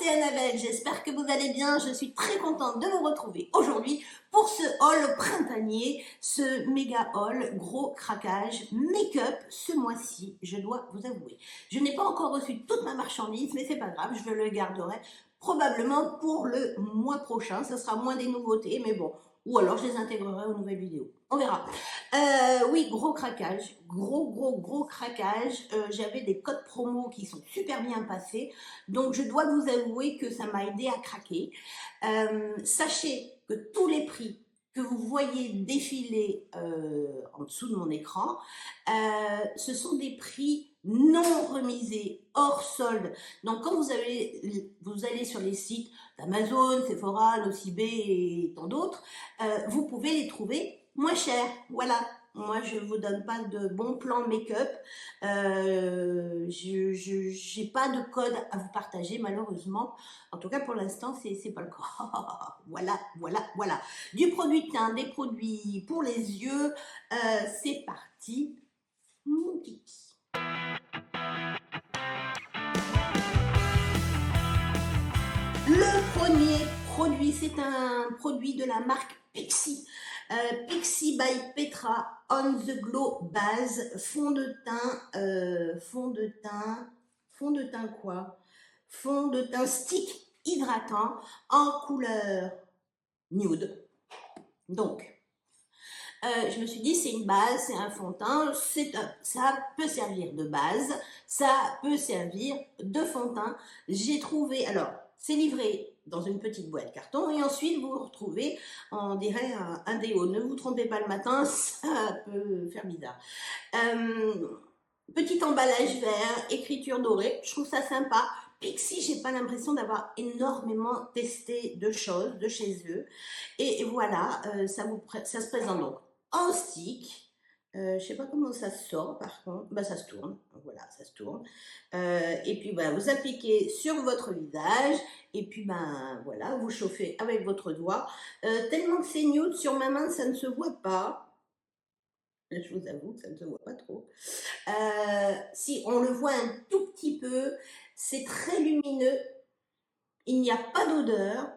c'est Annabelle, j'espère que vous allez bien, je suis très contente de vous retrouver aujourd'hui pour ce haul printanier, ce méga haul, gros craquage, make-up ce mois-ci, je dois vous avouer. Je n'ai pas encore reçu toute ma marchandise, mais c'est pas grave, je le garderai probablement pour le mois prochain, ça sera moins des nouveautés, mais bon, ou alors je les intégrerai aux nouvelles vidéos. On verra. Oui, gros craquage, gros craquage. J'avais des codes promo qui sont super bien passés, donc je dois vous avouer que ça m'a aidé à craquer. Sachez que tous les prix que vous voyez défiler en dessous de mon écran, ce sont des prix non remisés, hors solde. Donc quand vous allez sur les sites d'Amazon, Sephora, Nocibé et tant d'autres, vous pouvez les trouver moins cher. Voilà. Moi, je vous donne pas de bons plans make-up. Je n'ai pas de code à vous partager, malheureusement. En tout cas, pour l'instant, c'est pas le cas. Voilà. Du produit teint, des produits pour les yeux. C'est parti. Mon kiki. Le premier produit, c'est un produit de la marque Pixi. Pixi by Petra On The Glow Base, fond de teint stick hydratant en couleur nude. Donc, je me suis dit, c'est une base, c'est un fond de teint, ça peut servir de base, ça peut servir de fond de teint. J'ai trouvé, alors, c'est livré dans une petite boîte carton et ensuite vous retrouvez, on dirait un déo. Ne vous trompez pas le matin, ça peut faire bizarre. Petit emballage vert, écriture dorée, je trouve ça sympa. Pixi, j'ai pas l'impression d'avoir énormément testé de choses de chez eux. Et voilà, ça se présente donc en stick. Je sais pas comment ça se sort par contre, bah ça se tourne, voilà, ça se tourne. Et puis bah, vous appliquez sur votre visage et puis ben voilà, vous chauffez avec votre doigt. Tellement que c'est nude sur ma main, ça ne se voit pas. Je vous avoue que ça ne se voit pas trop. Si on le voit un tout petit peu, c'est très lumineux. Il n'y a pas d'odeur,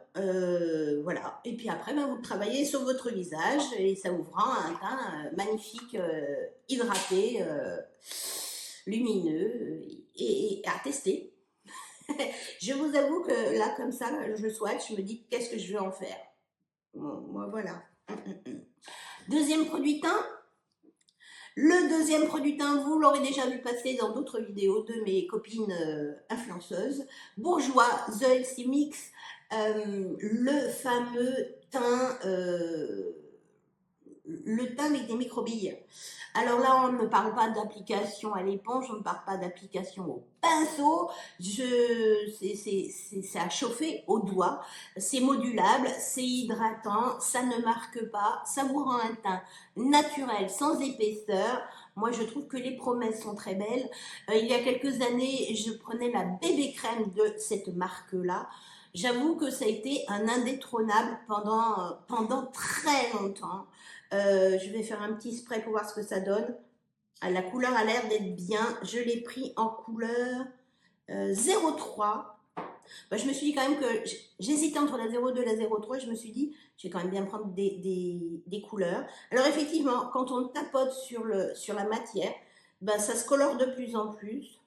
voilà. Et puis après, ben, vous travaillez sur votre visage et ça vous rend un teint magnifique, hydraté, lumineux et à tester. Je vous avoue que là, comme ça, je swatch, je me dis qu'est-ce que je vais en faire. Bon, moi, voilà. Deuxième produit teint. Le deuxième produit teint, vous l'aurez déjà vu passer dans d'autres vidéos de mes copines influenceuses. Bourjois The Healthy Mix, le fameux teint, le teint avec des microbilles. Alors là, on ne parle pas d'application à l'éponge, on ne parle pas d'application au pinceau, c'est à chauffer au doigt, c'est modulable, c'est hydratant, ça ne marque pas, ça vous rend un teint naturel, sans épaisseur. Moi, je trouve que les promesses sont très belles. Il y a quelques années, je prenais la bébé crème de cette marque-là. J'avoue que ça a été un indétrônable pendant très longtemps. Je vais faire un petit spray pour voir ce que ça donne. La couleur a l'air d'être bien. Je l'ai pris en couleur 03. Bah, je me suis dit quand même que j'hésitais entre la 02 et la 03. Je me suis dit, je vais quand même bien prendre des couleurs. Alors effectivement, quand on tapote sur la matière, bah, ça se colore de plus en plus.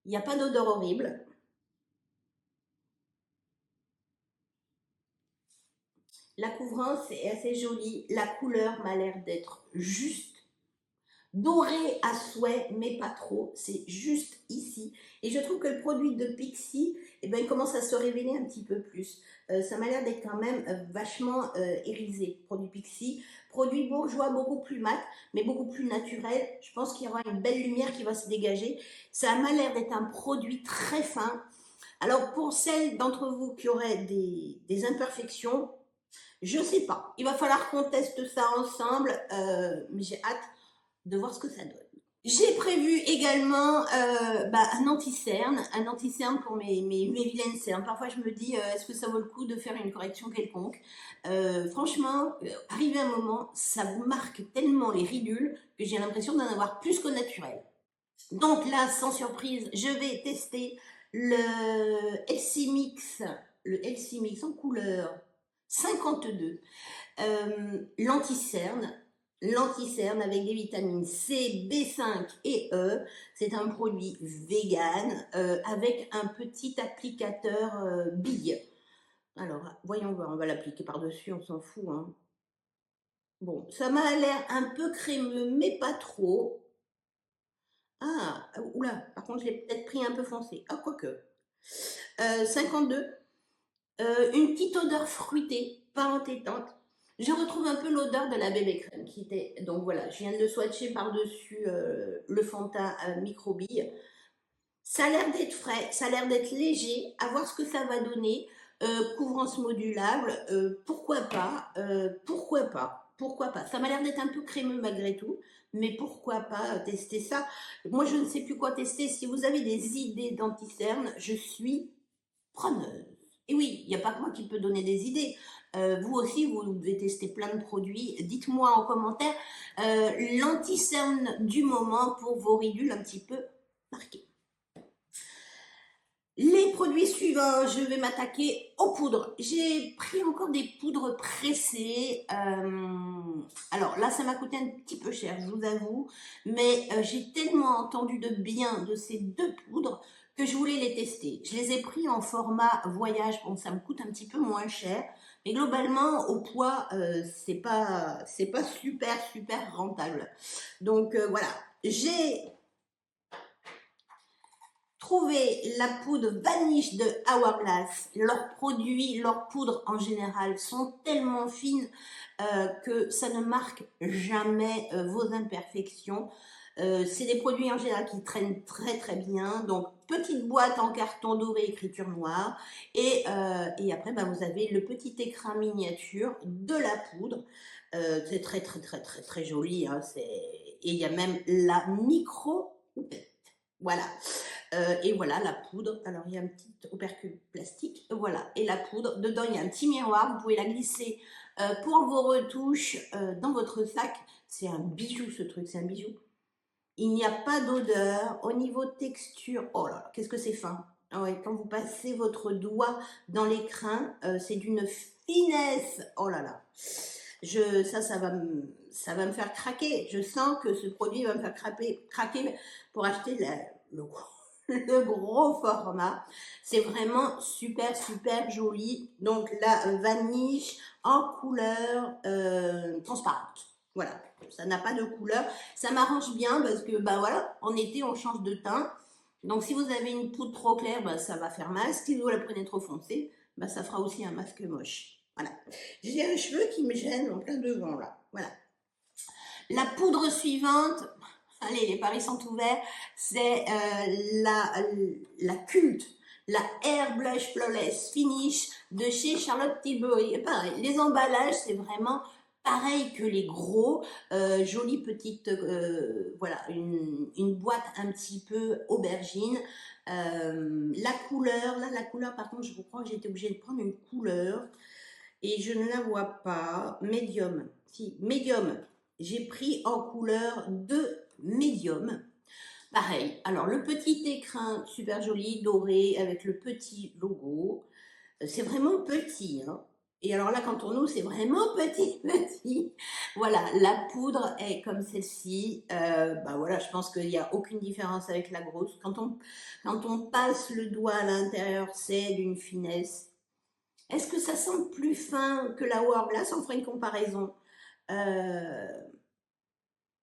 Il n'y a pas d'odeur horrible. La couvrance est assez jolie. La couleur m'a l'air d'être juste. Doré à souhait, mais pas trop. C'est juste ici. Et je trouve que le produit de Pixi, eh ben, il commence à se révéler un petit peu plus. Ça m'a l'air d'être quand même vachement irisé. Produit Pixi. Produit bourgeois, beaucoup plus mat, mais beaucoup plus naturel. Je pense qu'il y aura une belle lumière qui va se dégager. Ça m'a l'air d'être un produit très fin. Alors, pour celles d'entre vous qui auraient des imperfections, je ne sais pas. Il va falloir qu'on teste ça ensemble, mais j'ai hâte de voir ce que ça donne. J'ai prévu également un anti-cerne pour mes vilaines cernes. Parfois, je me dis, est-ce que ça vaut le coup de faire une correction quelconque? Franchement, arrivé un moment, ça vous marque tellement les ridules que j'ai l'impression d'en avoir plus qu'au naturel. Donc là, sans surprise, je vais tester le LC Mix, en couleur 52, l'anticerne avec des vitamines C, B5 et E. C'est un produit vegan avec un petit applicateur bille. Alors, voyons voir, on va l'appliquer par-dessus, on s'en fout, hein. Bon, ça m'a l'air un peu crémeux, mais pas trop. Ah, oula, par contre, je l'ai peut-être pris un peu foncé. Ah, quoique. 52. Une petite odeur fruitée, pas entêtante. Je retrouve un peu l'odeur de la bébé crème qui était. Donc voilà, je viens de le swatcher par-dessus le fond de teint microbille. Ça a l'air d'être frais, ça a l'air d'être léger. À voir ce que ça va donner. Couvrance modulable, pourquoi pas, pourquoi pas, pourquoi pas. Ça m'a l'air d'être un peu crémeux malgré tout, mais pourquoi pas tester ça. Moi, je ne sais plus quoi tester. Si vous avez des idées d'anti-cerne, je suis preneuse. Et oui, il n'y a pas que moi qui peux donner des idées. Vous aussi, vous devez tester plein de produits. Dites-moi en commentaire l'anti-cerne du moment pour vos ridules un petit peu marquées. Les produits suivants, je vais m'attaquer aux poudres. J'ai pris encore des poudres pressées. Alors là, ça m'a coûté un petit peu cher, je vous avoue. Mais j'ai tellement entendu de bien de ces deux poudres que je voulais les tester. Je les ai pris en format voyage. Bon, ça me coûte un petit peu moins cher. Mais globalement, au poids, c'est pas super rentable. Donc voilà, j'ai trouver la poudre Vanish de Hourglass. Leurs produits, leurs poudres en général sont tellement fines que ça ne marque jamais vos imperfections. C'est des produits en général qui traînent très bien. Donc, petite boîte en carton doré, écriture noire. Et après, bah, vous avez le petit écran miniature de la poudre. C'est très joli. Hein, et il y a même la micro-houppette. Voilà. Et voilà la poudre. Alors il y a un petit opercule plastique. Voilà. Et la poudre. Dedans il y a un petit miroir. Vous pouvez la glisser pour vos retouches dans votre sac. C'est un bijou ce truc. C'est un bijou. Il n'y a pas d'odeur. Au niveau texture, oh là là, qu'est-ce que c'est fin. Ah ouais, quand vous passez votre doigt dans l'écrin, c'est d'une finesse. Oh là là. Ça va me faire craquer. Je sens que ce produit va me faire craquer pour acheter le gros format. C'est vraiment super joli. Donc la vanille en couleur transparente. Voilà, ça n'a pas de couleur. Ça m'arrange bien parce que bah voilà, en été on change de teint. Donc si vous avez une poudre trop claire, bah, ça va faire masque. Si vous la prenez trop foncée, bah, ça fera aussi un masque moche. Voilà. J'ai un cheveu qui me gêne en plein devant là. Voilà. La poudre suivante, allez, les paris sont ouverts, c'est la culte, la Air Blush Flawless Finish de chez Charlotte Tilbury. Pareil, les emballages, c'est vraiment pareil que les gros, jolie petite, voilà, une boîte un petit peu aubergine. La couleur, là, la couleur, par contre, je crois que j'ai été obligée de prendre une couleur et je ne la vois pas. Médium, si, médium. J'ai pris en couleur de médium. Pareil, alors le petit écrin super joli, doré, avec le petit logo. C'est vraiment petit, hein. Et alors là, quand on ouvre, c'est vraiment petit. Voilà, la poudre est comme celle-ci. Bah voilà, je pense qu'il n'y a aucune différence avec la grosse. Quand on passe le doigt à l'intérieur, c'est d'une finesse. Est-ce que ça sent plus fin que la Hourglass? On ferait une comparaison. Il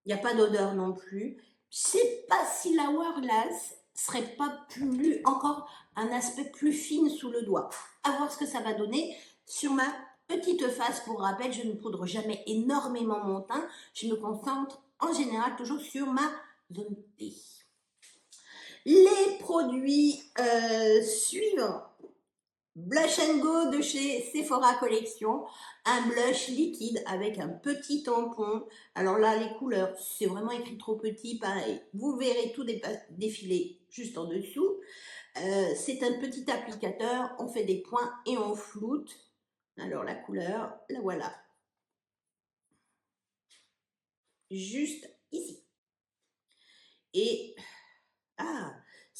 n'y a pas d'odeur non plus. Je sais pas si la Hourglass serait pas plus, encore un aspect plus fine sous le doigt. À voir ce que ça va donner sur ma petite face. Pour rappel, je ne poudre jamais énormément mon teint. Je me concentre en général toujours sur ma zone T. Les produits suivants. Blush and Go de chez Sephora Collection, un blush liquide avec un petit tampon. Alors là, les couleurs, c'est vraiment écrit trop petit, pareil. Vous verrez tout défiler juste en dessous. C'est un petit applicateur, on fait des points et on floute. Alors la couleur, la voilà. Juste ici. Et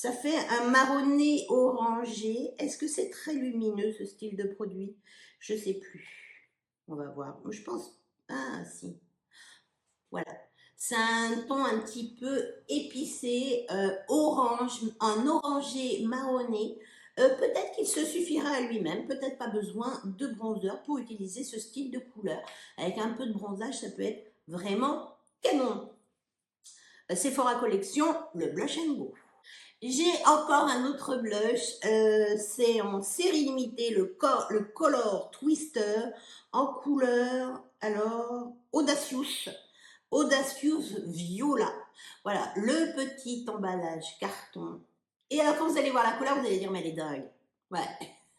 Ça fait un marronné orangé. Est-ce que c'est très lumineux ce style de produit? Je sais plus. On va voir. Je pense. Ah si. Voilà. C'est un ton un petit peu épicé, orange, un orangé marronné. Peut-être qu'il se suffira à lui-même, peut-être pas besoin de bronzer pour utiliser ce style de couleur. Avec un peu de bronzage, ça peut être vraiment canon. Sephora Collection, le Blush and Go. J'ai encore un autre blush, c'est en série limitée, le Color Twister, en couleur, alors, Audacious Viola. Voilà, le petit emballage carton. Et alors, quand vous allez voir la couleur, vous allez dire, mais elle est dingue. Ouais,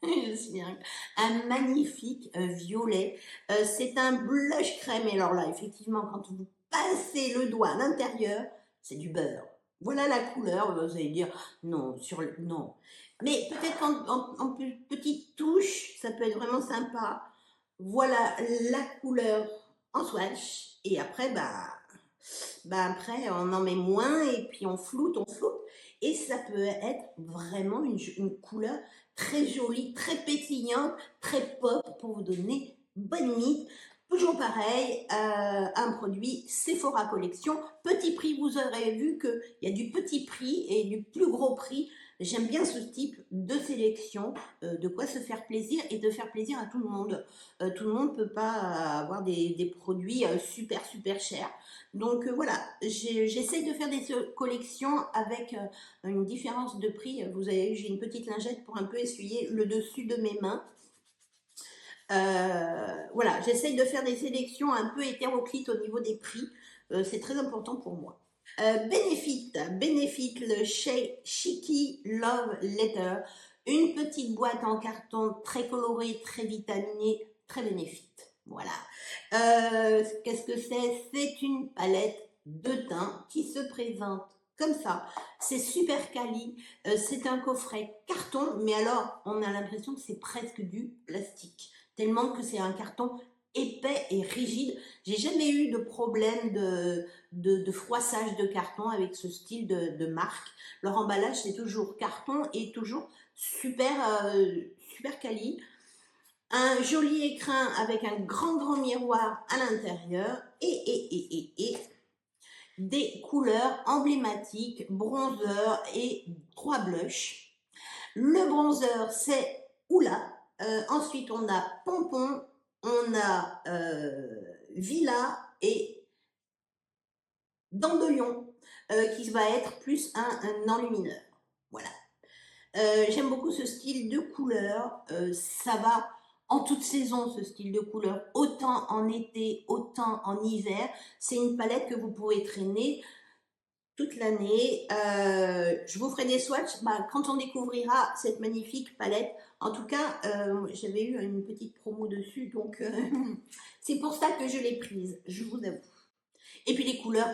je suis bien. Un magnifique violet. C'est un blush crème. Et alors là, effectivement, quand vous passez le doigt à l'intérieur, c'est du beurre. Voilà la couleur. Vous allez dire, non, non. Mais peut-être en petite touche, ça peut être vraiment sympa. Voilà la couleur en swatch. Et après, après, on en met moins et puis on floute. Et ça peut être vraiment une couleur très jolie, très pétillante, très pop pour vous donner bonne mine. Toujours pareil, un produit Sephora Collection. Petit prix, vous aurez vu qu'il y a du petit prix et du plus gros prix. J'aime bien ce type de sélection, de quoi se faire plaisir et de faire plaisir à tout le monde. Tout le monde ne peut pas avoir des produits super chers. Donc voilà, j'essaye de faire des collections avec une différence de prix. Vous avez, j'ai une petite lingette pour un peu essuyer le dessus de mes mains. Voilà, j'essaye de faire des sélections un peu hétéroclites au niveau des prix. C'est très important pour moi. Benefit, le Chicky Love Letter, une petite boîte en carton très colorée, très vitaminée, très Benefit. Voilà. Qu'est-ce que c'est? C'est une palette de teint qui se présente comme ça. C'est super quali. C'est un coffret carton, mais alors on a l'impression que c'est presque du plastique, tellement que c'est un carton épais et rigide. J'ai jamais eu de problème de froissage de carton avec ce style de marque. Leur emballage, c'est toujours carton et toujours super quali. Un joli écrin avec un grand miroir à l'intérieur et des couleurs emblématiques, bronzer et 3 blushs. Le bronzer, c'est Oula. Ensuite, on a Pompon, on a Villa et Dents de Lion, qui va être plus un enlumineur. Voilà. J'aime beaucoup ce style de couleur. Ça va en toute saison, ce style de couleur, autant en été, autant en hiver. C'est une palette que vous pouvez traîner toute l'année. Je vous ferai des swatchs quand on découvrira cette magnifique palette. En tout cas, j'avais eu une petite promo dessus, donc c'est pour ça que je l'ai prise, je vous avoue. Et puis les couleurs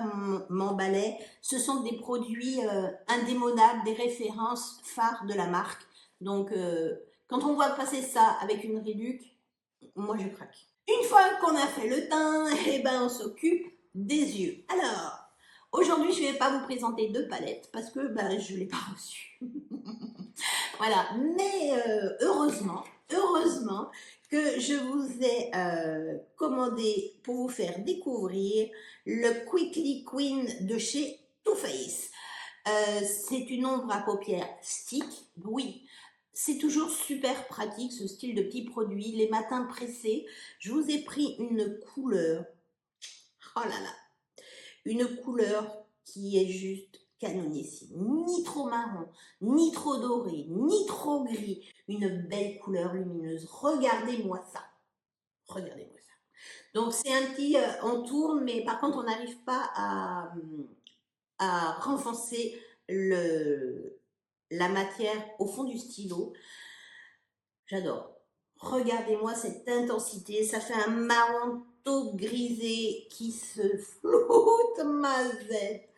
m'emballaient. Ce sont des produits indémodables, des références phares de la marque. Donc, quand on voit passer ça avec une réduc, moi je craque. Une fois qu'on a fait le teint, on s'occupe des yeux. Alors, aujourd'hui, je ne vais pas vous présenter de palette parce que je ne l'ai pas reçue. Voilà, mais heureusement que je vous ai commandé pour vous faire découvrir le Quickly Queen de chez Too Faced. C'est une ombre à paupières stick, oui. C'est toujours super pratique ce style de petit produit. Les matins pressés, je vous ai pris une couleur, oh là là, une couleur qui est juste canonissime, ni trop marron, ni trop doré, ni trop gris, une belle couleur lumineuse. Regardez-moi ça, regardez-moi ça. Donc c'est un petit, on tourne, mais par contre on n'arrive pas à renforcer la matière au fond du stylo. J'adore. Regardez-moi cette intensité, ça fait un marron taupe grisé qui se floute, mazette.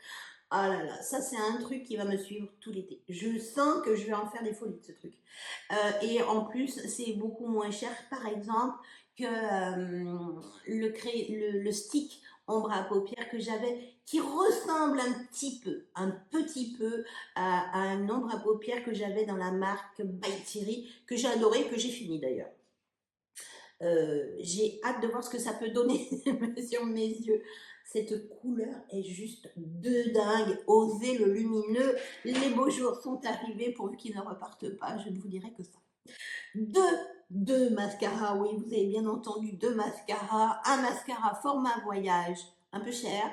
Ah là là, ça c'est un truc qui va me suivre tout l'été. Je sens que je vais en faire des folies de ce truc. Et en plus, c'est beaucoup moins cher, par exemple, que le stick ombre à paupières que j'avais, qui ressemble un petit peu à un ombre à paupières que j'avais dans la marque By Thierry, que j'ai adoré, que j'ai fini d'ailleurs. J'ai hâte de voir ce que ça peut donner sur mes yeux. Cette couleur est juste de dingue. Osez le lumineux. Les beaux jours sont arrivés, pourvu qu'ils ne repartent pas. Je ne vous dirai que ça. Deux mascaras, oui, vous avez bien entendu, deux mascaras. Un mascara format voyage, un peu cher,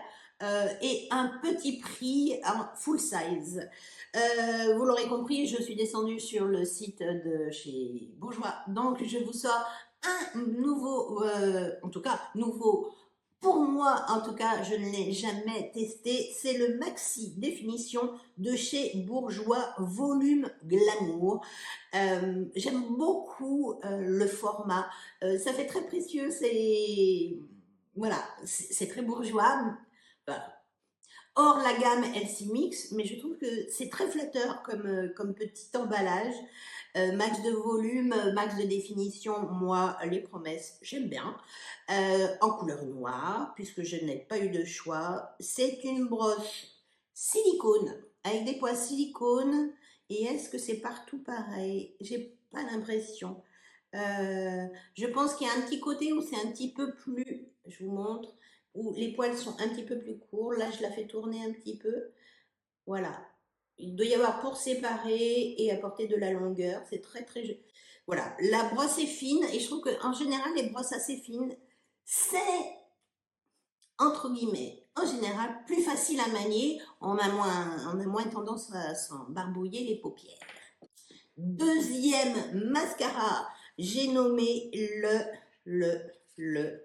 et un petit prix en full size. Vous l'aurez compris, je suis descendue sur le site de chez Bourjois, donc je vous sors un nouveau, en tout cas nouveau pour moi, en tout cas, je ne l'ai jamais testé. C'est le Maxi Définition de chez Bourjois Volume Glamour. J'aime beaucoup le format. Ça fait très précieux. C'est voilà, c'est très bourgeois. Voilà. Hors la gamme LC Mix, mais je trouve que c'est très flatteur comme petit emballage. Max de volume, max de définition, moi, les promesses, j'aime bien. En couleur noire, puisque je n'ai pas eu de choix. C'est une brosse silicone, avec des poils silicone. Et est-ce que c'est partout pareil? J'ai pas l'impression. Je pense qu'il y a un petit côté où c'est un petit peu plus, je vous montre, où les poils sont un petit peu plus courts. Là, je la fais tourner un petit peu. Voilà. Il doit y avoir pour séparer et apporter de la longueur. C'est très, très... Voilà. La brosse est fine et je trouve qu'en général, les brosses assez fines, c'est, entre guillemets, en général, plus facile à manier. On a moins tendance à s'en barbouiller les paupières. Deuxième mascara, j'ai nommé le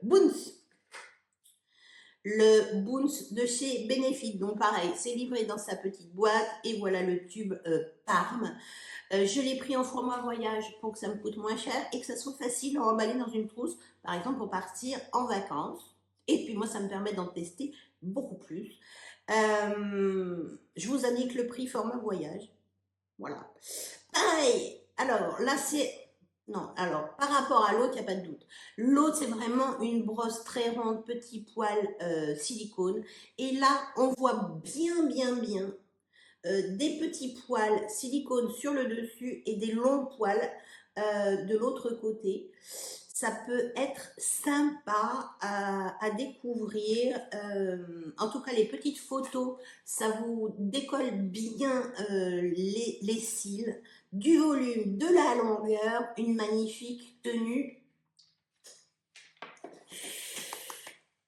Boons. Le Boons de chez Benefit. Donc pareil, c'est livré dans sa petite boîte et voilà le tube Parme. Je l'ai pris en format voyage pour que ça me coûte moins cher et que ça soit facile à emballer dans une trousse, par exemple pour partir en vacances. Et puis moi, ça me permet d'en tester beaucoup plus. Je vous indique le prix format voyage. Voilà. Pareil. Alors là, c'est... Non, alors par rapport à l'autre, il n'y a pas de doute. L'autre, c'est vraiment une brosse très ronde, petit poil silicone. Et là, on voit bien, bien, bien des petits poils silicone sur le dessus et des longs poils de l'autre côté. Ça peut être sympa à découvrir. En tout cas, les petites photos, ça vous décolle bien les cils, du volume, de la longueur, une magnifique tenue.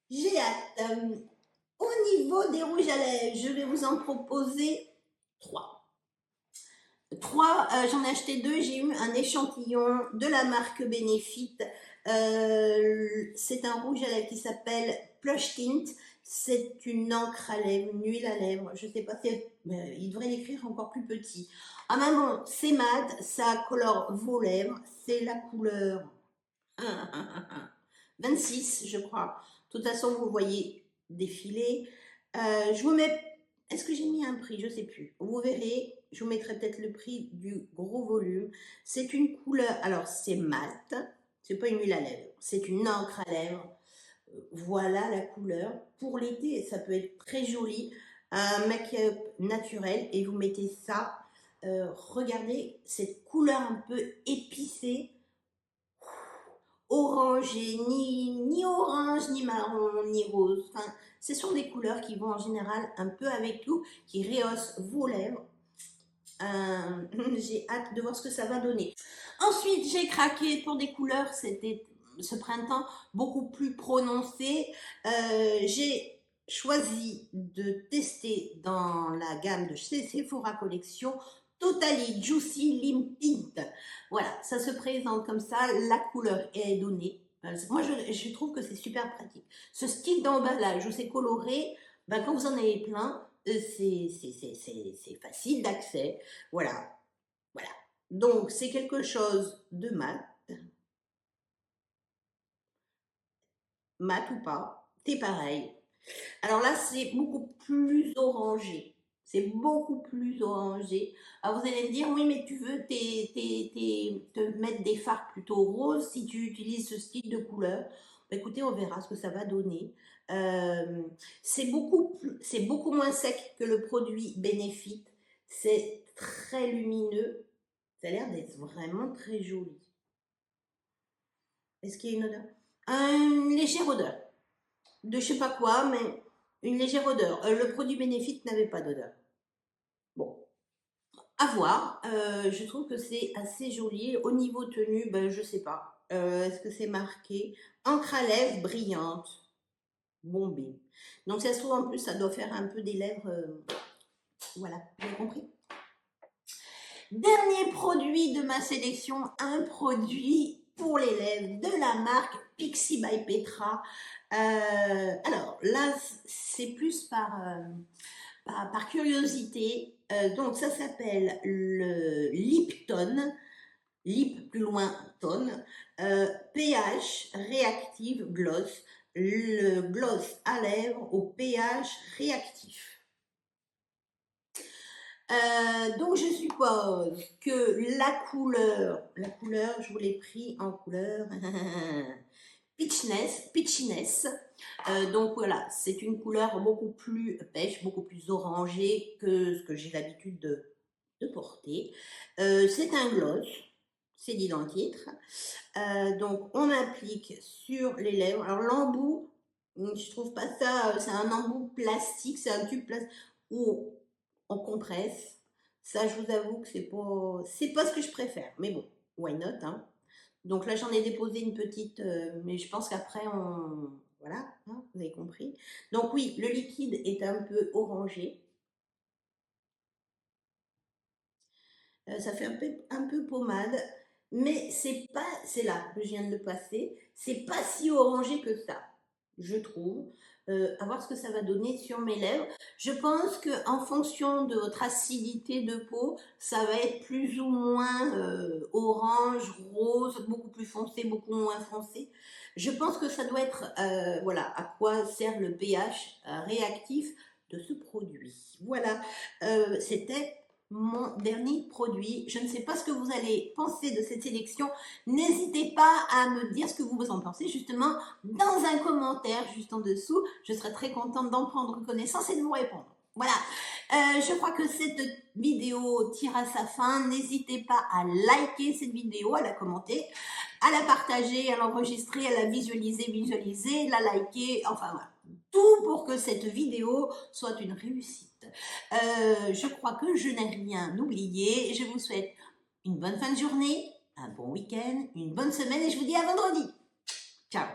J'ai hâte. Au niveau des rouges à lèvres, je vais vous en proposer 3. J'en ai acheté 2, j'ai eu un échantillon de la marque Benefit. C'est un rouge à lèvres qui s'appelle Plush Tint. C'est une encre à lèvres, une huile à lèvres. Je sais pas, il devrait l'écrire encore plus petit. Ah mais bon, c'est mat, ça colore vos lèvres. C'est la couleur 26, je crois. De toute façon, vous voyez défiler. Je vous mets... Est-ce que j'ai mis un prix? Je ne sais plus. Vous verrez, je vous mettrai peut-être le prix du gros volume. C'est une couleur... Alors, c'est mat. C'est pas une huile à lèvres. C'est une encre à lèvres. Voilà la couleur. Pour l'été, ça peut être très joli. Un make-up naturel. Et vous mettez ça. Regardez cette couleur un peu épicée. Orangé, ni orange, ni marron, ni rose. Enfin, ce sont des couleurs qui vont en général un peu avec tout, qui rehaussent vos lèvres. J'ai hâte de voir ce que ça va donner. Ensuite, j'ai craqué pour des couleurs, c'était ce printemps beaucoup plus prononcé. J'ai choisi de tester dans la gamme de chez Sephora Collection Totally Juicy Lim Tint. Voilà, ça se présente comme ça, la couleur est donnée. Moi, je trouve que c'est super pratique. Ce style d'emballage où c'est coloré, ben, quand vous en avez plein, c'est facile d'accès. Voilà, voilà. Donc, c'est quelque chose de mat. Mat ou pas, c'est pareil. Alors là, c'est beaucoup plus orangé. C'est beaucoup plus orangé. Alors vous allez me dire, oui, mais tu veux te mettre des fards plutôt roses si tu utilises ce style de couleur. Écoutez, on verra ce que ça va donner. C'est beaucoup moins sec que le produit Benefit. C'est très lumineux. Ça a l'air d'être vraiment très joli. Est-ce qu'il y a une odeur? Une légère odeur. De je sais pas quoi, mais une légère odeur. Le produit Benefit n'avait pas d'odeur. Bon, à voir. Je trouve que c'est assez joli. Au niveau tenue, ben, je sais pas. Est-ce que c'est marqué? Encre à lèvres brillante, bombée. Donc ça se trouve en plus, ça doit faire un peu des lèvres. Voilà, vous avez compris? Dernier produit de ma sélection, un produit pour les lèvres de la marque Pixi by Petra. Alors là, c'est plus par curiosité. Donc ça s'appelle le Lip Tone, Lip plus loin Tone, pH Reactive Gloss, le gloss à lèvres au pH réactif. Donc je suppose que la couleur, je vous l'ai pris en couleur Peachiness. Donc voilà, c'est une couleur beaucoup plus pêche, beaucoup plus orangée que ce que j'ai l'habitude de porter. C'est un gloss, c'est dit dans le titre. Donc on applique sur les lèvres. Alors l'embout, je trouve pas ça, c'est un embout plastique, c'est un tube plastique où on compresse. Ça, je vous avoue que c'est pas ce que je préfère. Mais bon, why not, hein. Donc là, j'en ai déposé une petite, mais je pense qu'après, voilà, hein, vous avez compris. Donc oui, le liquide est un peu orangé. Ça fait un peu pommade, mais c'est là que je viens de le passer, c'est pas si orangé que ça, je trouve. À voir ce que ça va donner sur mes lèvres. Je pense qu'en fonction de votre acidité de peau, ça va être plus ou moins orange, rose, beaucoup plus foncé, beaucoup moins foncé. Je pense que ça doit être, voilà, à quoi sert le pH réactif de ce produit. Voilà, c'était mon dernier produit. Je ne sais pas ce que vous allez penser de cette sélection. N'hésitez pas à me dire ce que vous en pensez justement dans un commentaire juste en dessous. Je serai très contente d'en prendre connaissance et de vous répondre. Voilà, je crois que cette vidéo tire à sa fin. N'hésitez pas à liker cette vidéo, à la commenter, à la partager, à l'enregistrer, à la visualiser, la liker, enfin voilà. Tout pour que cette vidéo soit une réussite. Je crois que je n'ai rien oublié. Je vous souhaite une bonne fin de journée, un bon week-end, une bonne semaine et je vous dis à vendredi. Ciao.